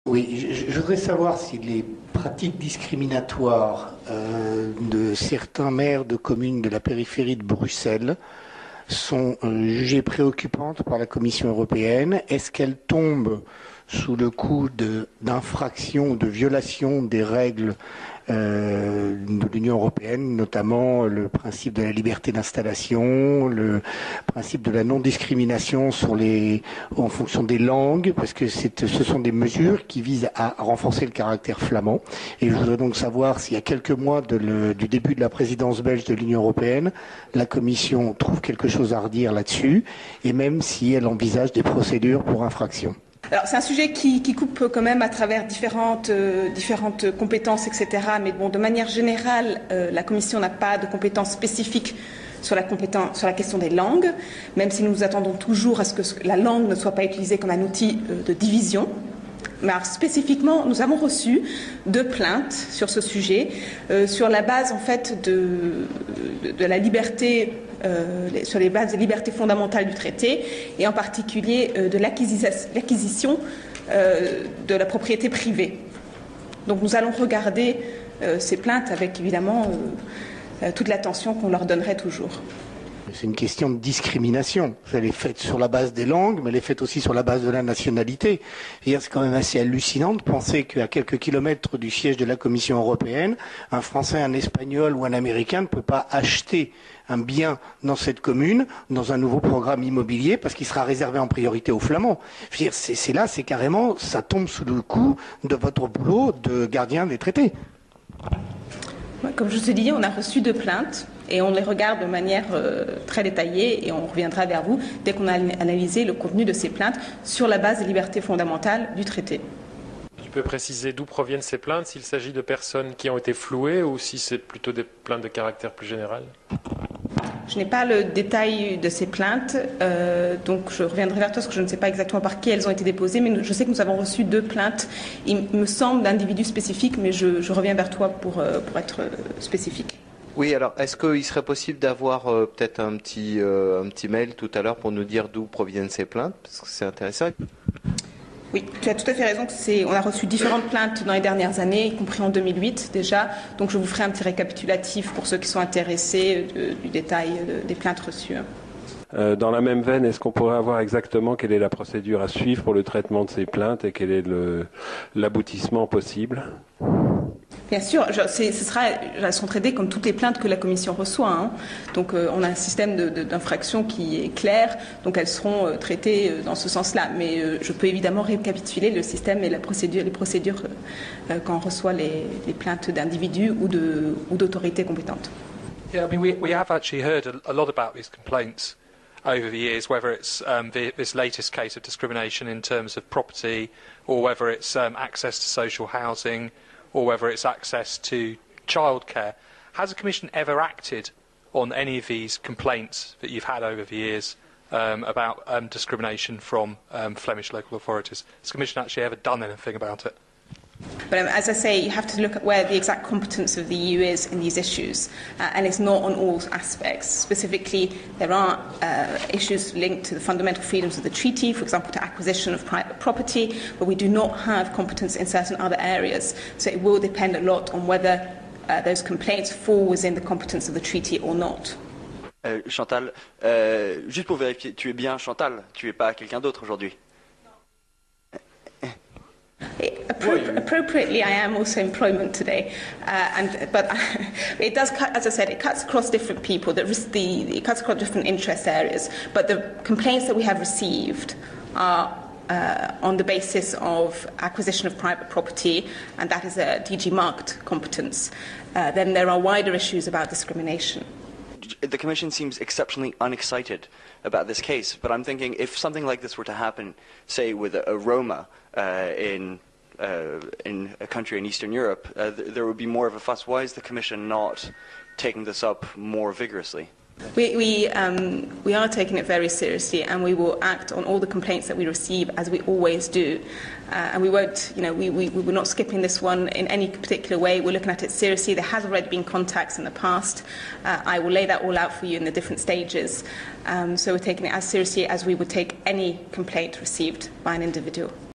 Oui, je voudrais savoir si les pratiques discriminatoires de certains maires de communes de la périphérie de Bruxelles sont jugées préoccupantes par la Commission européenne. Est-ce qu'elles tombent sous le coup d'infractions ou de violations des règles de l'Union européenne, notamment le principe de la liberté d'installation, le principe de la non-discrimination en fonction des langues, parce que ce sont des mesures qui visent à renforcer le caractère flamand. Et je voudrais donc savoir s'il y a quelques mois du début de la présidence belge de l'Union européenne, la Commission trouve quelque chose à redire là-dessus, et même si elle envisage des procédures pour infraction. Alors c'est un sujet qui coupe quand même à travers différentes compétences, etc. Mais bon, de manière générale, la Commission n'a pas de compétences spécifiques sur la question des langues, même si nous nous attendons toujours à ce que la langue ne soit pas utilisée comme un outil de division. Mais alors, spécifiquement, nous avons reçu 2 plaintes sur ce sujet, sur la base en fait de la liberté, sur les bases des libertés fondamentales du traité, et en particulier de l'acquisition de la propriété privée. Donc nous allons regarder ces plaintes avec évidemment toute l'attention qu'on leur donnerait toujours. C'est une question de discrimination. Elle est faite sur la base des langues, mais elle est faite aussi sur la base de la nationalité. C'est quand même assez hallucinant de penser qu'à quelques kilomètres du siège de la Commission européenne, un Français, un Espagnol ou un Américain ne peut pas acheter un bien dans cette commune, dans un nouveau programme immobilier, parce qu'il sera réservé en priorité aux Flamands. C'est carrément, ça tombe sous le coup de votre boulot de gardien des traités. Comme je te dis, on a reçu 2 plaintes et on les regarde de manière très détaillée et on reviendra vers vous dès qu'on a analysé le contenu de ces plaintes sur la base des libertés fondamentales du traité. Tu peux préciser d'où proviennent ces plaintes, s'il s'agit de personnes qui ont été flouées ou si c'est plutôt des plaintes de caractère plus général? Je n'ai pas le détail de ces plaintes, donc je reviendrai vers toi parce que je ne sais pas exactement par qui elles ont été déposées, mais je sais que nous avons reçu 2 plaintes, il me semble, d'individus spécifiques, mais je reviens vers toi pour être spécifique. Oui, alors est-ce qu'il serait possible d'avoir peut-être un petit mail tout à l'heure pour nous dire d'où proviennent ces plaintes, parce que c'est intéressant. Oui, tu as tout à fait raison. On a reçu différentes plaintes dans les dernières années, y compris en 2008 déjà. Donc je vous ferai un petit récapitulatif pour ceux qui sont intéressés du détail des plaintes reçues. Dans la même veine, est-ce qu'on pourrait avoir exactement quelle est la procédure à suivre pour le traitement de ces plaintes et quel est l'aboutissement possible? Bien sûr, elles sont traitées comme toutes les plaintes que la Commission reçoit. Hein. Donc on a un système d'infraction qui est clair, donc elles seront traitées dans ce sens-là. Mais je peux évidemment récapituler le système et les procédures quand on reçoit les plaintes d'individus ou d'autorités compétentes. Yeah, I mean, we have actually heard a lot about these complaints over the years, whether it's this latest case of discrimination in terms of property, or whether it's access to social housing, or whether it's access to childcare. Has the Commission ever acted on any of these complaints that you've had over the years about discrimination from Flemish local authorities? Has the Commission actually ever done anything about it? But as I say, you have to look at where the exact competence of the EU is in these issues, and it's not on all aspects. Specifically, there are issues linked to the fundamental freedoms of the treaty, for example, to acquisition of private property, but we do not have competence in certain other areas. So it will depend a lot on whether those complaints fall within the competence of the treaty or not. Chantal, juste pour vérifier, tu es bien Chantal, tu es pas quelqu'un d'autre aujourd'hui? Appropriately, I am also employment today, but it does cut, as I said, it cuts across different people. It cuts across different interest areas. But the complaints that we have received are on the basis of acquisition of private property, and that is a DG marked competence. Then there are wider issues about discrimination. The Commission seems exceptionally unexcited about this case, but I'm thinking if something like this were to happen, say with a Roma in a country in Eastern Europe, there would be more of a fuss. Why is the Commission not taking this up more vigorously? We are taking it very seriously, and we will act on all the complaints that we receive, as we always do. And we won't, we're not skipping this one in any particular way. We're looking at it seriously. There has already been contacts in the past. I will lay that all out for you in the different stages. So we're taking it as seriously as we would take any complaint received by an individual.